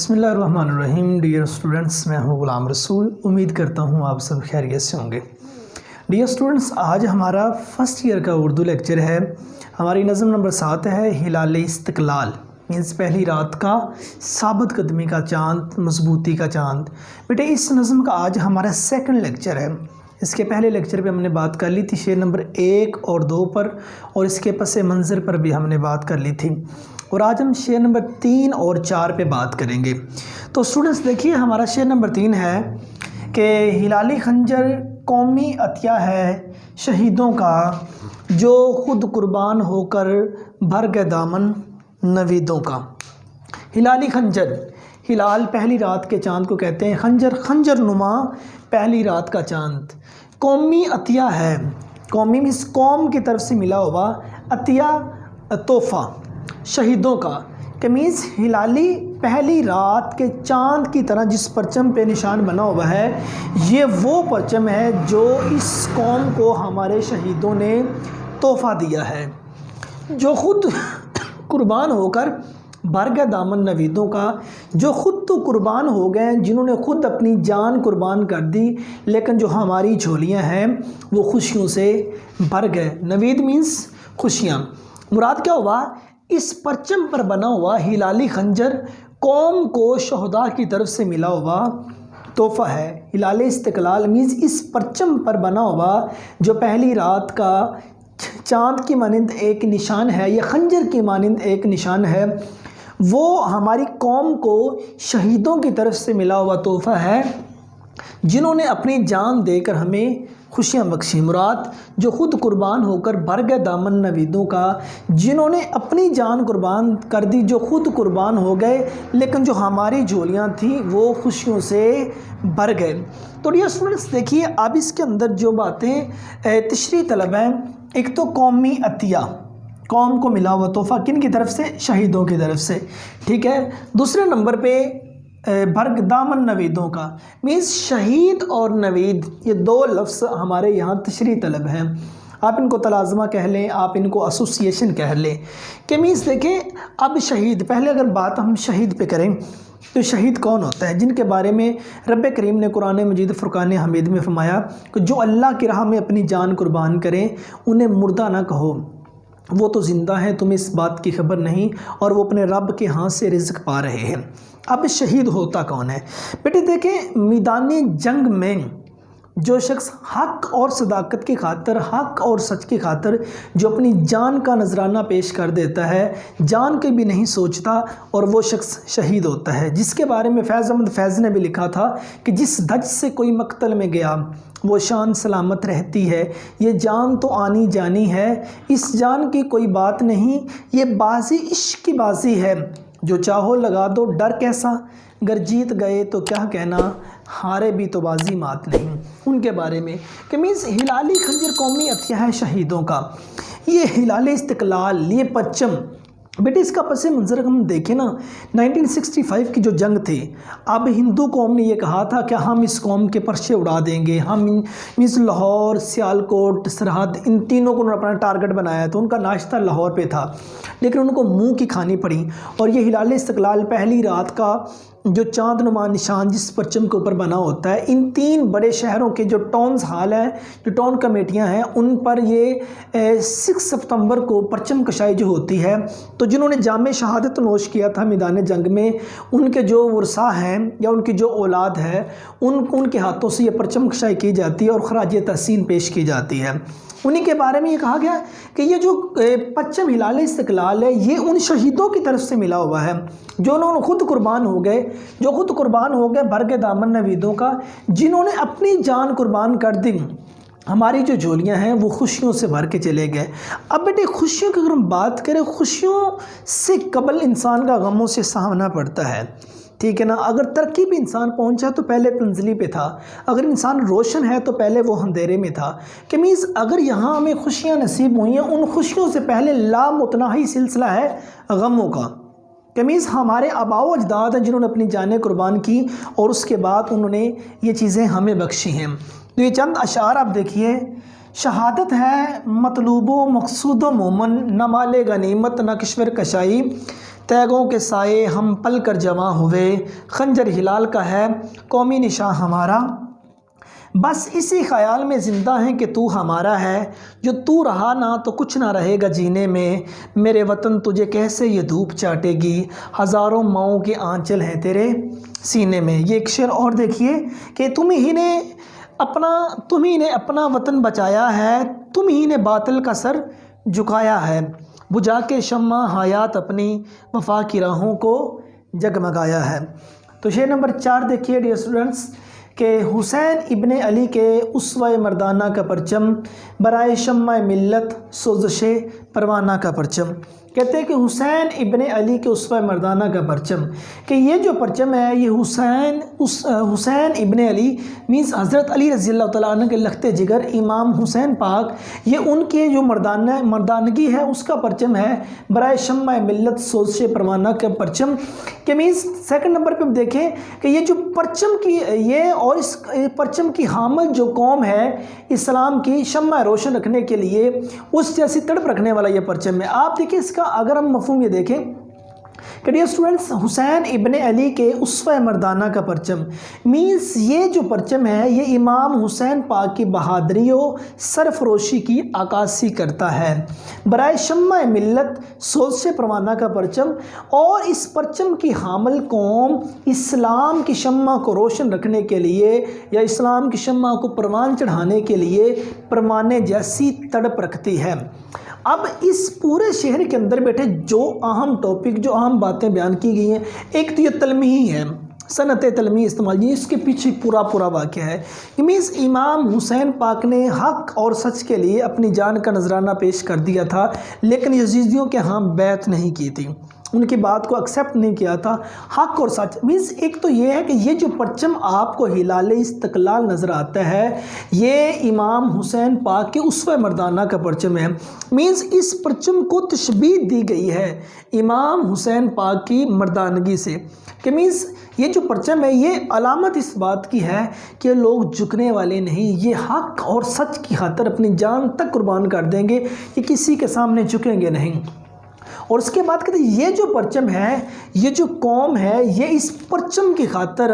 बिस्मिल्लाहिर्रहमानिर्रहीम। Dear students, मैं हूं गुलाम रसूल। उम्मीद करता हूं आप सब खैरियत से होंगे। डियर स्टूडेंट्स, आज हमारा फर्स्ट ईयर का उर्दू लेक्चर है। हमारी नज़म नंबर 7 है हिलाल इस्तक़लाल, मीन्स पहली रात का साबित कदमी का चाँद, मजबूती का चाँद। बेटे इस नज़म का आज हमारा सेकंड लेक्चर है। इसके पहले लेक्चर पे हमने बात कर ली थी शेर नंबर 1 और 2 पर, और इसके पसे मंज़र पर भी हमने बात कर ली थी। और आज हम शेर नंबर 3 और 4 पे बात करेंगे। तो स्टूडेंट्स देखिए, हमारा शेर नंबर 3 है कि हिलाली खंजर कौमी अतिया है शहीदों का, जो खुद कुर्बान होकर भर गए दामन नवीदों का। हिलाली खंजर, हिलाल पहली रात के चाँद को कहते हैं, खंजर खंजर नुमा पहली रात का चाँद। कौमी अतिया है, कौमी मीन्स कौम की तरफ से मिला हुआ, अतिया तोहफ़ा शहीदों का, कि मीन्स हिलाली पहली रात के चाँद की तरह जिस परचम पे निशान बना हुआ है, ये वो परचम है जो इस कौम को हमारे शहीदों ने तोहफ़ा दिया है, जो खुद कुर्बान होकर भर गए दामन नवीदों का, जो खुद तो कुर्बान हो गए, जिन्होंने खुद अपनी जान कुर्बान कर दी, लेकिन जो हमारी झोलियां हैं वो खुशियों से भर गए। नवीद मीन्स खुशियाँ। मुराद क्या हुआ, इस परचम पर बना हुआ हिलाली खंजर कौम को शहदा की तरफ से मिला हुआ तोहफ़ा है। हिलाल इस्तक़लाल मीन्स इस परचम पर बना हुआ जो पहली रात का चाँद की मानिंद एक निशान है, या खंजर की मानिंद एक निशान है, वो हमारी कौम को शहीदों की तरफ से मिला हुआ तोहफ़ा है, जिन्होंने अपनी जान देकर हमें खुशियाँ बख्शी। मुराद जो खुद कुर्बान होकर भर गए दामन नवीदों का, जिन्होंने अपनी जान कुर्बान कर दी, जो खुद कुर्बान हो गए, लेकिन जो हमारी झोलियाँ थी वो खुशियों से भर गए। तो डियर स्टूडेंट्स देखिए, अब इसके अंदर जो बातें तशरीह तलब हैं, एक तो कौमी अतिया, कौम को मिला हुआ तोहफ़ा किन की तरफ से, शहीदों की तरफ से, ठीक है। दूसरे नंबर पे भर दामन नवीदों का, मीन्स शहीद और नवीद, ये दो लफ्ज़ हमारे यहाँ तशरीह तलब हैं। आप इनको तलाज़मा कह लें, आप इनको एसोसिएशन कह लें, कि मीन्स देखें, अब शहीद, पहले अगर बात हम शहीद पे करें तो शहीद कौन होता है, जिनके बारे में रब करीम ने कुरान मजीद फ़ुरक़ान हमीद में फरमाया कि जो अल्लाह की राह में अपनी जान कुर्बान करें उन्हें मुर्दा ना कहो, वो तो ज़िंदा है, तुम्हें इस बात की खबर नहीं, और वो अपने रब के हाथ से रिज़्क़ पा रहे हैं। अब शहीद होता कौन है बेटे, देखें मैदानी जंग में जो शख्स हक़ और सदाकत की खातर, हक़ और सच की खातर जो अपनी जान का नजराना पेश कर देता है, जान के भी नहीं सोचता, और वो शख्स शहीद होता है, जिसके बारे में फैज़ अहमद फैज़ ने भी लिखा था कि जिस धज से कोई मकतल में गया वो शान सलामत रहती है, ये जान तो आनी जानी है, इस जान की कोई बात नहीं, ये बाजी इश्क की बाजी है, जो चाहो लगा दो डर कैसा, गर जीत गए तो क्या कहना, हारे भी तो बाजी मात नहीं। उनके बारे में कि मीन्स हिलाली खंजर कौमी अतिया है शहीदों का, ये हिलाल इस्तक़लाल, ये परचम। बेटे इसका पस मंज़र हम देखें ना, 1965 की जो जंग थी, अब हिंदू कौम ने ये कहा था कि हम इस कौम के पर्चे उड़ा देंगे, हम मीन्स लाहौर, सियालकोट, सरहद, इन तीनों को उन्होंने अपना टारगेट बनाया, तो उनका नाश्ता लाहौर पे था, लेकिन उनको मुंह की खानी पड़ी। और ये हिलाल इस्तक़लाल पहली रात का जो चाँदनुमा निशान जिस परचम के ऊपर बना होता है, इन 3 बड़े शहरों के जो टाउन्स हाल हैं, जो टाउन कमेटियां हैं, उन पर ये 6 सितंबर को परचम कशाई जो होती है, तो जिन्होंने जामे शहादत नोश किया था मैदान जंग में, उनके जो वर्सा हैं या उनकी जो औलाद है, उनके हाथों से ये परचम कशाई की जाती है और खराज तहसीन पेश की जाती है। उन्हीं के बारे में ये कहा गया कि ये जो परचम हिलाल इस्तक़लाल है, ये उन शहीदों की तरफ से मिला हुआ है, जो उन्होंने खुद कुर्बान हो गए, जो खुद कुर्बान हो गए भर के दामन नवीदों का, जिन्होंने अपनी जान कुर्बान कर दी, हमारी जो झोलियां हैं वो खुशियों से भर के चले गए। अब बेटे खुशियों की अगर हम बात करें, खुशियों से कबल इंसान का गमों से सामना पड़ता है, ठीक है ना। अगर तरक्की पे इंसान पहुंचा तो पहले तंजली पे था, अगर इंसान रोशन है तो पहले वो अंधेरे में था, कि मीन्स अगर यहाँ हमें खुशियाँ नसीब हुई हैं, उन खुशियों से पहले लामुतनाही सिलसिला है गमों का, कि मीन्स हमारे आबाओ अजदाद हैं जिन्होंने अपनी जानें कुर्बान की और उसके बाद उन्होंने ये चीज़ें हमें बख्शी हैं। तो ये चंद अशार आप देखिए, शहादत है मतलूबो मकसूदो मोमन, न माले गनीमत न किश्वर कशाई, तैगों के साए हम पल कर जमा हुए, खंजर हिलाल का है कौमी निशान हमारा। बस इसी ख्याल में ज़िंदा हैं कि तू हमारा है, जो तू रहा ना तो कुछ ना रहेगा जीने में। मेरे वतन तुझे कैसे ये धूप चाटेगी, हज़ारों माओं के आंचल हैं तेरे सीने में। ये एक शेर और देखिए कि तुम ही ने अपना वतन बचाया है, तुम ही ने बातिल का सर झुकाया है। बुझा के शम्मा हयात अपनी वफा की राहों को जगमगाया है। तो शेर नंबर 4 देखिए डियर स्टूडेंट्स कि हुसैन इब्ने अली के उसवा मर्दाना का परचम, बराए शम्मा मिल्लत सोज़शे परवाना का परचम। कहते हैं कि हुसैन इब्ने अली के उसवा मर्दाना का परचम, कि ये जो परचम है ये हुसैन इब्ने अली मीन्स हज़रत अली रज़ी अल्लाह तआला अन्हु के लखते जिगर इमाम हुसैन पाक, ये उनके जो मर्दानगी है उसका परचम है। बराए शम्मा मिल्लत सोज़शे परवाना का परचम के मीन्स सेकंड नंबर पे देखें कि ये जो परचम की ये और इस परचम की हामिल जो कौम है इस्लाम की शम्मा रोशन रखने के लिए उस जैसी तड़प रखने वाला ये परचम है। आप देखिए इसका अगर हम मफहूम ये देखें कि डियर स्टूडेंट्स हुसैन इब्ने अली के उसवा मर्दाना का परचम मीन्स ये जो परचम है ये इमाम हुसैन पाक की बहादरी और सरफरोशी की अक्कासी करता है। बराए शम्मा मिल्लत सोच से परवाना का परचम, और इस परचम की हामिल कौम इस्लाम की शम्मा को रोशन रखने के लिए या इस्लाम की शम्मा को परवान चढ़ाने के लिए परवाने जैसी तड़प रखती है। अब इस पूरे शहर के अंदर बैठे जो अहम टॉपिक जो अहम बातें बयान की गई हैं, एक तो ये तलमी है, सनत तलमी इस्तेमाल, ये इसके पीछे पूरा वाक़या है। मीन्स इमाम हुसैन पाक ने हक़ और सच के लिए अपनी जान का नजराना पेश कर दिया था, लेकिन यजीदियों के यहाँ बैत नहीं की थी, उनकी बात को एक्सेप्ट नहीं किया था। हक़ और सच मीन्स एक तो ये है कि ये जो परचम आपको हिलाले इस्तक़लाल नज़र आता है ये इमाम हुसैन पाक के उसवा मर्दाना का परचम है। मीन्स इस परचम को तशबीह दी गई है इमाम हुसैन पाक की मर्दानगी से, कि मीन्स ये जो परचम है ये अलामत इस बात की है कि लोग झुकने वाले नहीं, ये हक़ और सच की खातिर अपनी जान तक कुर्बान कर देंगे, ये किसी के सामने झुकेंगे नहीं। और उसके बाद कहते हैं ये जो परचम है, ये जो कौम है, ये इस परचम की खातिर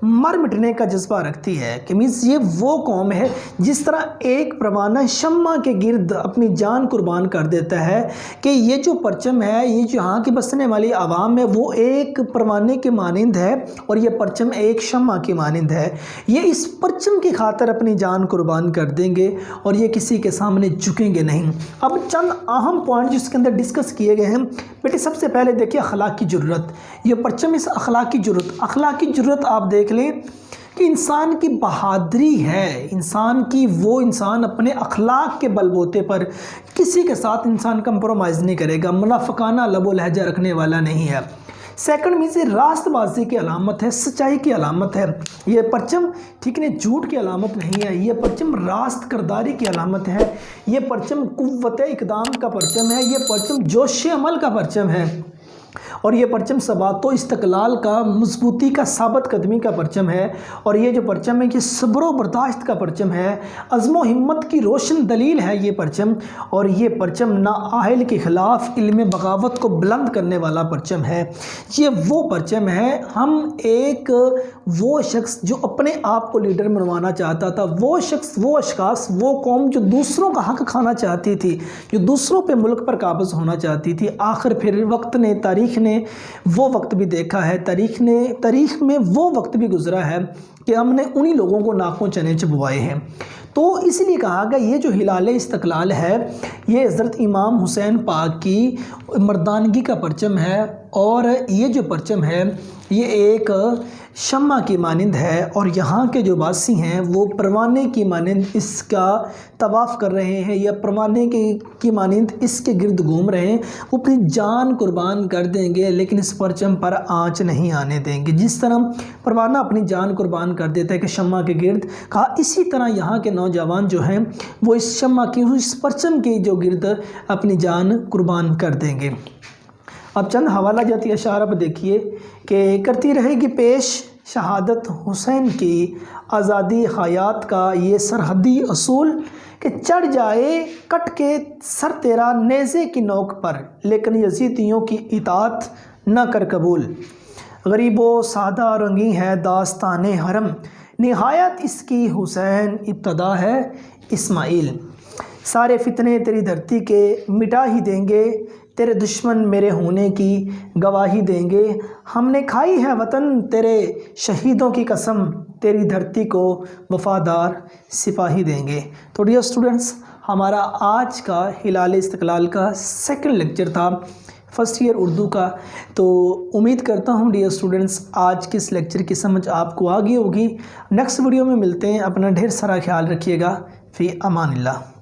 मर मिटने का जज्बा रखती है, कि मीन्स ये वो कौम है जिस तरह एक परवाना शम्मा के गिर्द अपनी जान कुर्बान कर देता है, कि ये जो परचम है, ये जो यहाँ की बसने वाली आवाम है वो एक परवाने के मानिंद है और ये परचम एक शम्मा की मानिंद है। ये इस परचम की खातिर अपनी जान कुर्बान कर देंगे और ये किसी के सामने झुकेंगे नहीं। अब चंद अहम पॉइंट जिसके अंदर डिस्कस किए गए हैं बेटे, सबसे पहले देखिए अखलाकी जुर्रत। ये परचम इस अखलाकी जुर्रत आप देख लें कि इंसान की बहादुरी है, इंसान अपने अखलाक के बलबूते पर किसी के साथ इंसान कंप्रोमाइज़ नहीं करेगा, मुनाफिकाना लबो लहजा रखने वाला नहीं है। सेकंड मीन्स ये रास्तबाजी की अलामत है, सच्चाई की अलामत है। ये परचम ठीक है झूठ की अलामत नहीं है, ये परचम रास्त करदारी की अलामत है, ये परचम कुव्वत इक़दाम का परचम है, ये परचम जोश अमल का परचम है, और ये परचम सबातो इस्तक़लाल का मजबूती का साबित कदमी का परचम है। और ये जो परचम है ये सब्र बर्दाश्त का परचम है, अज़्म हिम्मत की रोशन दलील है ये परचम। और ये परचम नाअहल के ख़िलाफ़ इल्म बगावत को बुलंद करने वाला परचम है। ये वो परचम है, हम एक वो शख्स जो अपने आप को लीडर बनवाना चाहता था, वो शख्स, वो अशखास, वो कौम जो दूसरों का हक़ खाना चाहती थी, जो दूसरों पे मुल्क पर काबिज़ होना चाहती थी, आखिर फिर वक्त ने, तारीख़ ने वो वक्त भी देखा है, तारीख़ में वो वक्त भी गुज़रा है कि हमने उन्हीं लोगों को नाकों चने चबवाए हैं। तो इसलिए कहा गया ये जो हिलाले इस्तक़लाल है ये हज़रत इमाम हुसैन पाक की मर्दानगी का परचम है, और ये जो परचम है ये एक शम्मा की मानिंद है, और यहाँ के जो वासी हैं वो परवाने की मानिंद इसका तवाफ़ कर रहे हैं, या परवाने की मानिंद इसके गिर्द घूम रहे हैं। वो अपनी जान कुर्बान कर देंगे लेकिन इस परचम पर आँच नहीं आने देंगे। जिस तरह परवाना अपनी जान कुर्बान कर देता है कि शम्मा के गिर्द, कहा इसी तरह यहाँ के नौजवान जो हैं वो इस शम्मा की, इस परचम के जो गिर्द अपनी जान कुर्बान कर देंगे। अब चंद हवाला जाती अशारा पर देखिए कि करती रहेगी पेश शहादत हुसैन की आज़ादी हयात का ये सरहदी असूल, कि चढ़ जाए कट के सर तेरा नेज़े की नोक पर, लेकिन यजीदियों की इताअत न कर कबूल। गरीबो सादा रंगी है दास्ताने हरम, निहायत इसकी हुसैन इब्तदा है इस्माइल। सारे फितने तेरी धरती के मिटा ही देंगे, तेरे दुश्मन मेरे होने की गवाही देंगे। हमने खाई है वतन तेरे शहीदों की कसम, तेरी धरती को वफादार सिपाही देंगे। तो डियर स्टूडेंट्स, हमारा आज का हिलाल इस्तक़लाल का सेकंड लेक्चर था फर्स्ट ईयर उर्दू का। तो उम्मीद करता हूँ डियर स्टूडेंट्स आज के इस लेक्चर की समझ आपको आ गई होगी। नेक्स्ट वीडियो में मिलते हैं। अपना ढेर सारा ख्याल रखिएगा। फ़ी अमानिल्लाह।